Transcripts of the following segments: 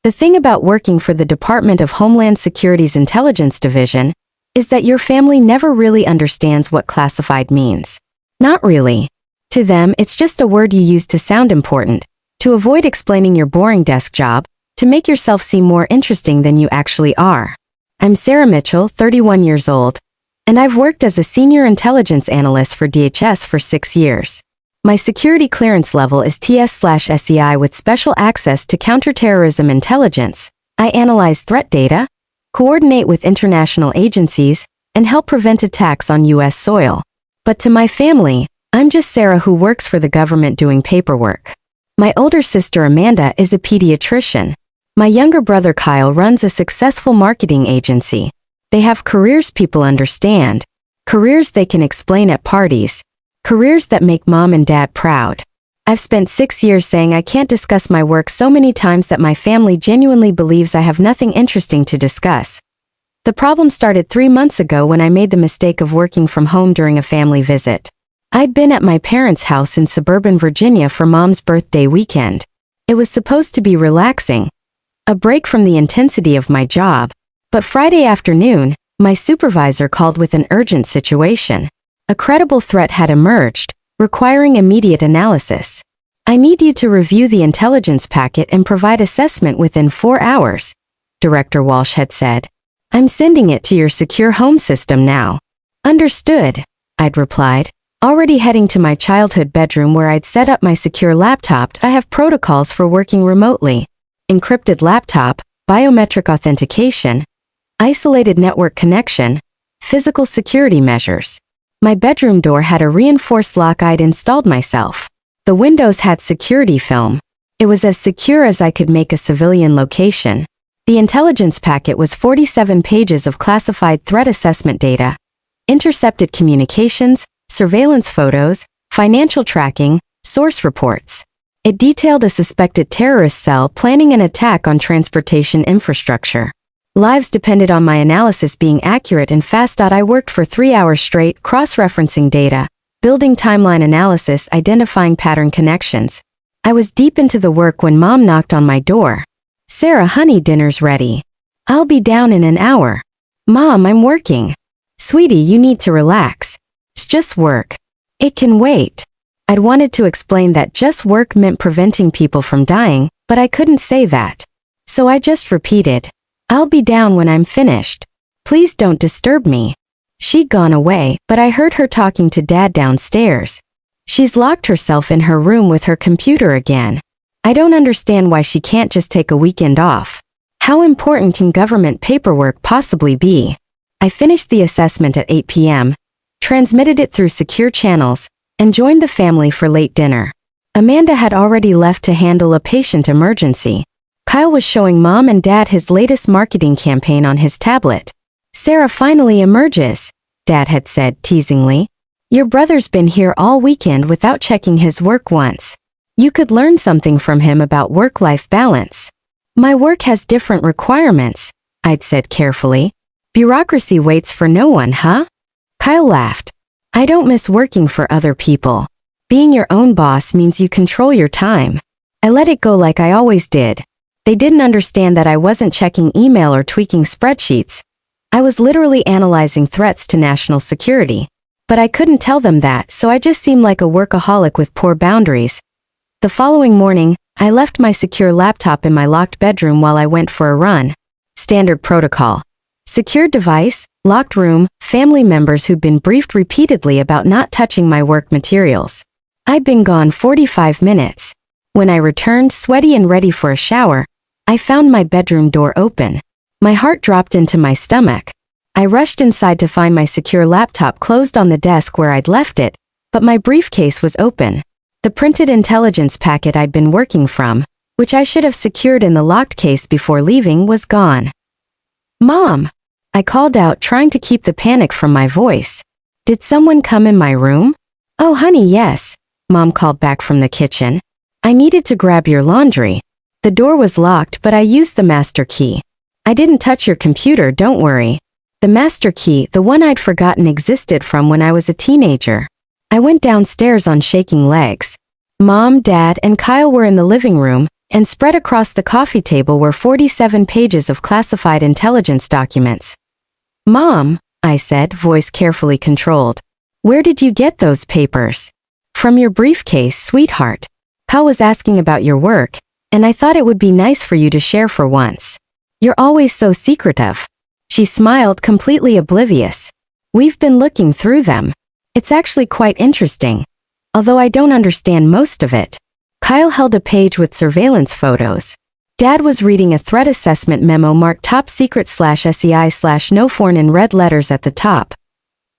The thing about working for the Department of Homeland Security's Intelligence Division is that your family never really understands what classified means. Not really. To them, it's just a word you use to sound important, to avoid explaining your boring desk job, to make yourself seem more interesting than you actually are. I'm Sarah Mitchell, 31 years old, and I've worked as a senior intelligence analyst for DHS for 6 years. My security clearance level is TS/SCI with special access to counterterrorism intelligence. I analyze threat data, coordinate with international agencies, and help prevent attacks on U.S. soil. But to my family, I'm just Sarah who works for the government doing paperwork. My older sister Amanda is a pediatrician. My younger brother Kyle runs a successful marketing agency. They have careers people understand, careers they can explain at parties, careers that make mom and dad proud. I've spent 6 years saying I can't discuss my work so many times that my family genuinely believes I have nothing interesting to discuss. The problem started 3 months ago when I made the mistake of working from home during a family visit. I'd been at my parents' house in suburban Virginia for mom's birthday weekend. It was supposed to be relaxing, a break from the intensity of my job. But Friday afternoon, my supervisor called with an urgent situation. A credible threat had emerged, requiring immediate analysis. I need you to review the intelligence packet and provide assessment within 4 hours, Director Walsh had said. I'm sending it to your secure home system now. Understood, I'd replied, already heading to my childhood bedroom where I'd set up my secure laptop. I have protocols for working remotely. Encrypted laptop, biometric authentication, isolated network connection, physical security measures. My bedroom door had a reinforced lock I'd installed myself. The windows had security film. It was as secure as I could make a civilian location. The intelligence packet was 47 pages of classified threat assessment data, intercepted communications, surveillance photos, financial tracking, source reports. It detailed a suspected terrorist cell planning an attack on transportation infrastructure. Lives depended on my analysis being accurate and fast. I worked for 3 hours straight, cross-referencing data, building timeline analysis, identifying pattern connections. I was deep into the work when Mom knocked on my door. Sarah, honey, dinner's ready. I'll be down in an hour. Mom, I'm working. Sweetie, you need to relax. It's just work. It can wait. I'd wanted to explain that just work meant preventing people from dying, but I couldn't say that. So I just repeated, I'll be down when I'm finished. Please don't disturb me. She'd gone away, but I heard her talking to Dad downstairs. She's locked herself in her room with her computer again. I don't understand why she can't just take a weekend off. How important can government paperwork possibly be? I finished the assessment at 8 p.m., transmitted it through secure channels, and joined the family for late dinner. Amanda had already left to handle a patient emergency. Kyle was showing Mom and Dad his latest marketing campaign on his tablet. Sarah finally emerges, Dad had said teasingly. Your brother's been here all weekend without checking his work once. You could learn something from him about work-life balance. My work has different requirements, I'd said carefully. Bureaucracy waits for no one, huh? Kyle laughed. I don't miss working for other people. Being your own boss means you control your time. I let it go like I always did. They didn't understand that I wasn't checking email or tweaking spreadsheets. I was literally analyzing threats to national security. But I couldn't tell them that, so I just seemed like a workaholic with poor boundaries. The following morning, I left my secure laptop in my locked bedroom while I went for a run. Standard protocol. Secured device, locked room, family members who'd been briefed repeatedly about not touching my work materials. I'd been gone 45 minutes. When I returned, sweaty and ready for a shower, I found my bedroom door open. My heart dropped into my stomach. I rushed inside to find my secure laptop closed on the desk where I'd left it, but my briefcase was open. The printed intelligence packet I'd been working from, which I should have secured in the locked case before leaving, was gone. Mom! I called out, trying to keep the panic from my voice. Did someone come in my room? Oh honey, yes, Mom called back from the kitchen. I needed to grab your laundry. The door was locked, but I used the master key. I didn't touch your computer, don't worry. The master key, the one I'd forgotten existed from when I was a teenager. I went downstairs on shaking legs. Mom, Dad, and Kyle were in the living room, and spread across the coffee table were 47 pages of classified intelligence documents. "Mom," I said, voice carefully controlled, "where did you get those papers?" "From your briefcase, sweetheart. Pa was asking about your work, and I thought it would be nice for you to share for once. You're always so secretive." She smiled, completely oblivious. "We've been looking through them. It's actually quite interesting, although I don't understand most of it." Kyle held a page with surveillance photos. Dad was reading a threat assessment memo marked top secret/SEI/no foreign in red letters at the top.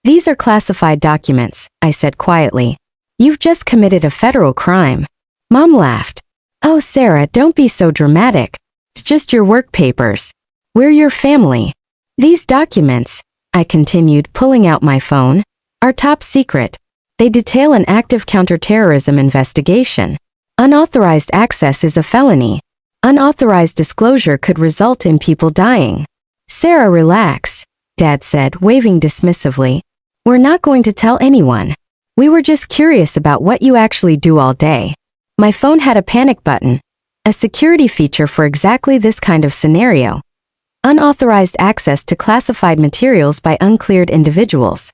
"These are classified documents," I said quietly. "You've just committed a federal crime." Mom laughed. "Oh, Sarah, don't be so dramatic. It's just your work papers. We're your family. These documents," I continued, pulling out my phone, "are top secret. They detail an active counterterrorism investigation. Unauthorized access is a felony. Unauthorized disclosure could result in people dying." "Sarah, relax," Dad said, waving dismissively. "We're not going to tell anyone. We were just curious about what you actually do all day." My phone had a panic button, a security feature for exactly this kind of scenario. Unauthorized access to classified materials by uncleared individuals.